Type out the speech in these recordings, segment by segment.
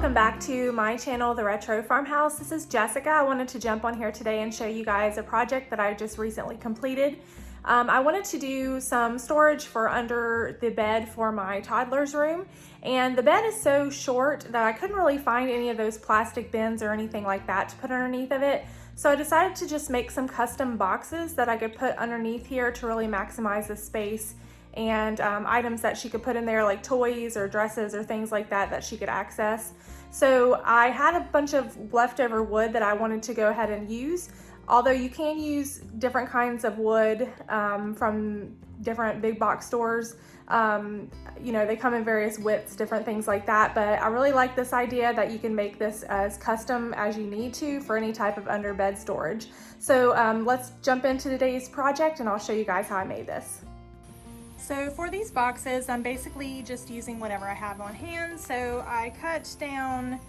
welcome back to my channel, The Retro Farmhouse. This is Jessica. I wanted to jump on here today and show you guys a project that I just recently completed. I wanted to do some storage for under the bed for my toddler's room, and the bed is so short that I couldn't really find any of those plastic bins or anything like that to put underneath of it. So I decided to just make some custom boxes that I could put underneath here to really maximize the space and items that she could put in there, like toys or dresses or things like that that she could access. So I had a bunch of leftover wood that I wanted to go ahead and use. Although you can use different kinds of wood from different big box stores. You know, they come in various widths, different things like that, but I really like this idea that you can make this as custom as you need to for any type of under bed storage. So let's jump into today's project and I'll show you guys how I made this. So for these boxes, I'm basically just using whatever I have on hand. So I cut down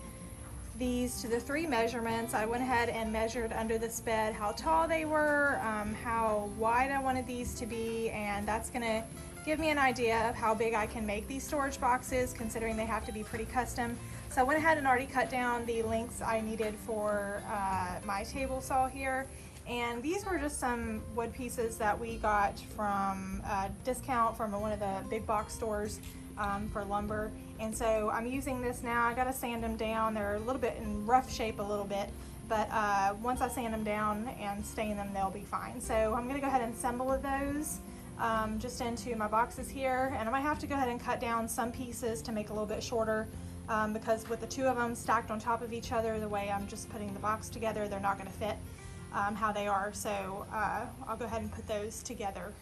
these to the 3 measurements. I went ahead and measured under this bed how tall they were, how wide I wanted these to be, and that's gonna give me an idea of how big I can make these storage boxes, considering they have to be pretty custom. So I went ahead and already cut down the lengths I needed for my table saw here. And these were just some wood pieces that we got from a discount from one of the big box stores for lumber. And so I'm using this now. I gotta sand them down. They're a little bit in rough shape a little bit, but once I sand them down and stain them, they'll be fine. So I'm gonna go ahead and assemble those just into my boxes here. And I might have to go ahead and cut down some pieces to make a little bit shorter because with the 2 of them stacked on top of each other, the way I'm just putting the box together, they're not gonna fit how they are. So I'll go ahead and put those together.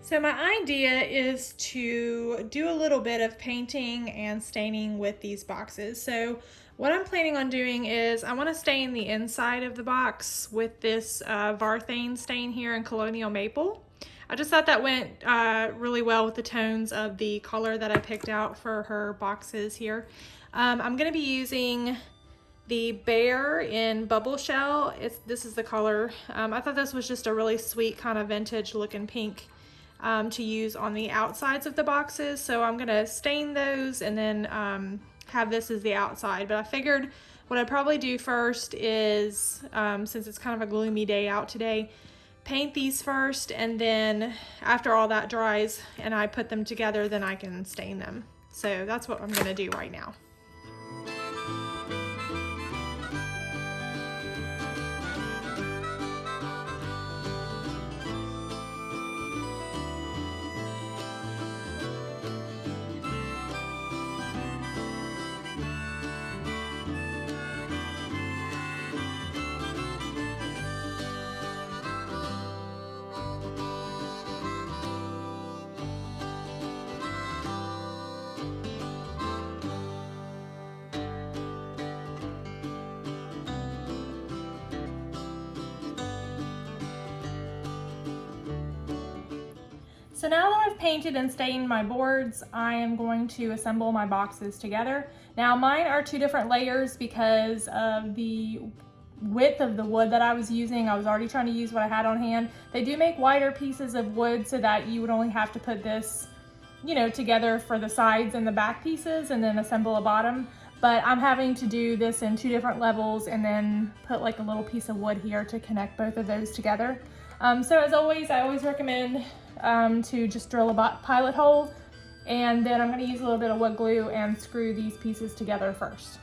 So my idea is to do a little bit of painting and staining with these boxes. So what I'm planning on doing is I want to stain the inside of the box with this varthane stain here in Colonial Maple. I just thought that went really well with the tones of the color that I picked out for her boxes here. I'm going to be using the Beher in Bubble Shell. This is the color. I thought this was just a really sweet kind of vintage looking pink to use on the outsides of the boxes. So I'm gonna stain those and then have this as the outside. But I figured what I'd probably do first is, since it's kind of a gloomy day out today, paint these first, and then after all that dries and I put them together, then I can stain them. So that's what I'm gonna do right now. So now that I've painted and stained my boards, I am going to assemble my boxes together. Now mine are 2 different layers because of the width of the wood that I was using. I was already trying to use what I had on hand. They do make wider pieces of wood so that you would only have to put this, you know, together for the sides and the back pieces and then assemble a bottom. But I'm having to do this in 2 different levels and then put like a little piece of wood here to connect both of those together. So as always, I always recommend to just drill a pilot hole, and then I'm going to use a little bit of wood glue and screw these pieces together first.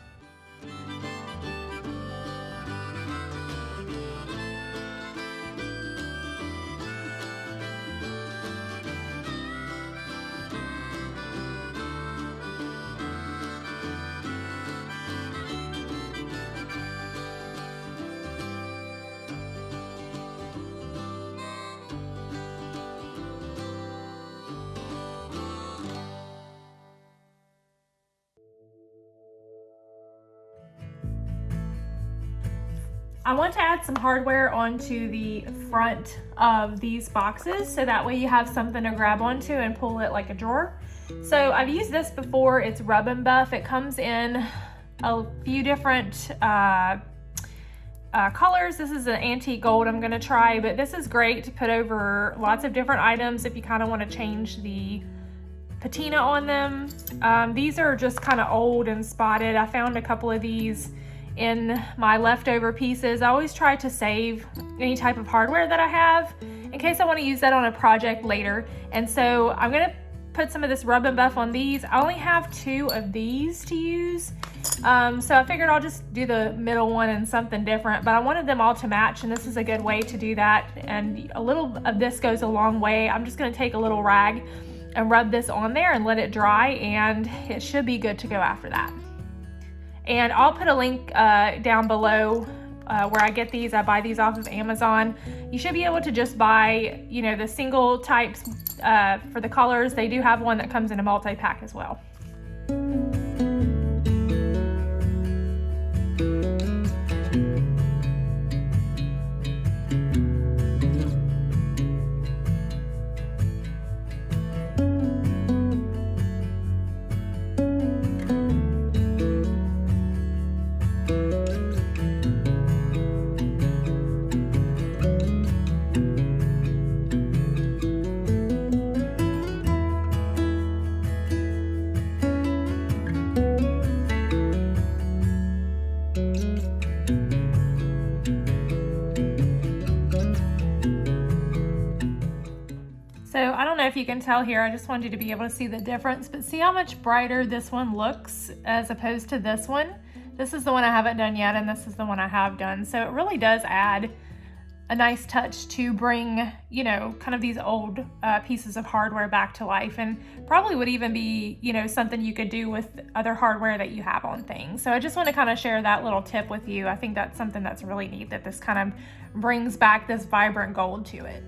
I want to add some hardware onto the front of these boxes so that way you have something to grab onto and pull it like a drawer. So I've used this before. It's Rub and Buff. It comes in a few different colors. This is an antique gold I'm going to try, but this is great to put over lots of different items if you kind of want to change the patina on them. These are just kind of old and spotted. I found a couple of these in my leftover pieces. I always try to save any type of hardware that I have in case I want to use that on a project later. And so I'm going to put some of this Rub and Buff on these. I only have 2 of these to use. So I figured I'll just do the middle one and something different, but I wanted them all to match, and this is a good way to do that. And a little of this goes a long way. I'm just going to take a little rag and rub this on there and let it dry, and it should be good to go after that. And I'll put a link down below where I get these. I buy these off of Amazon. You should be able to just buy, you know, the single types for the colors. They do have one that comes in a multi-pack as well. So I don't know if you can tell here, I just wanted you to be able to see the difference, but see how much brighter this one looks as opposed to this one. This is the one I haven't done yet, and this is the one I have done. So it really does add a nice touch to bring, you know, kind of these old pieces of hardware back to life, and probably would even be, you know, something you could do with other hardware that you have on things. So I just want to kind of share that little tip with you. I think that's something that's really neat, that this kind of brings back this vibrant gold to it.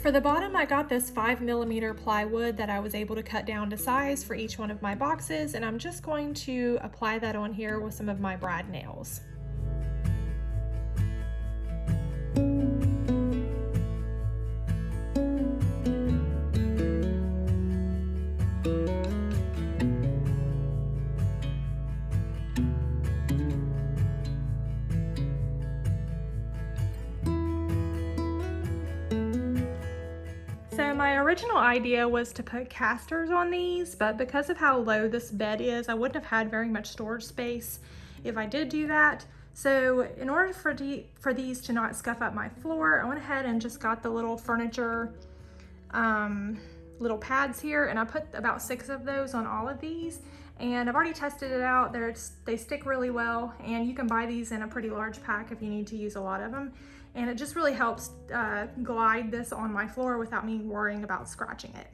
For the bottom, I got this 5mm plywood that I was able to cut down to size for each one of my boxes, and I'm just going to apply that on here with some of my brad nails. So my original idea was to put casters on these, but because of how low this bed is, I wouldn't have had very much storage space if I did do that. So in order for these to not scuff up my floor, I went ahead and just got the little furniture little pads here, and I put about 6 of those on all of these. And I've already tested it out. They stick really well, and you can buy these in a pretty large pack if you need to use a lot of them. And it just really helps glide this on my floor without me worrying about scratching it.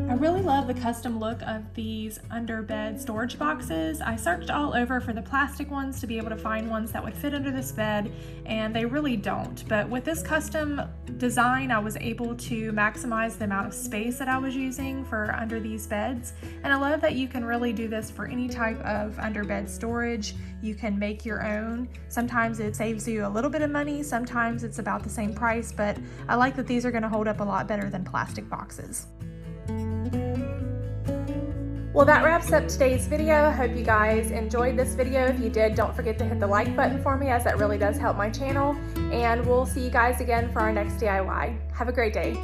I really love the custom look of these under bed storage boxes. I searched all over for the plastic ones to be able to find ones that would fit under this bed, and they really don't. But with this custom design, I was able to maximize the amount of space that I was using for under these beds. And I love that you can really do this for any type of under bed storage. You can make your own. Sometimes it saves you a little bit of money, sometimes it's about the same price, but I like that these are going to hold up a lot better than plastic boxes. Well, that wraps up today's video. I hope you guys enjoyed this video. If you did, don't forget to hit the like button for me, as that really does help my channel. And we'll see you guys again for our next DIY. Have a great day.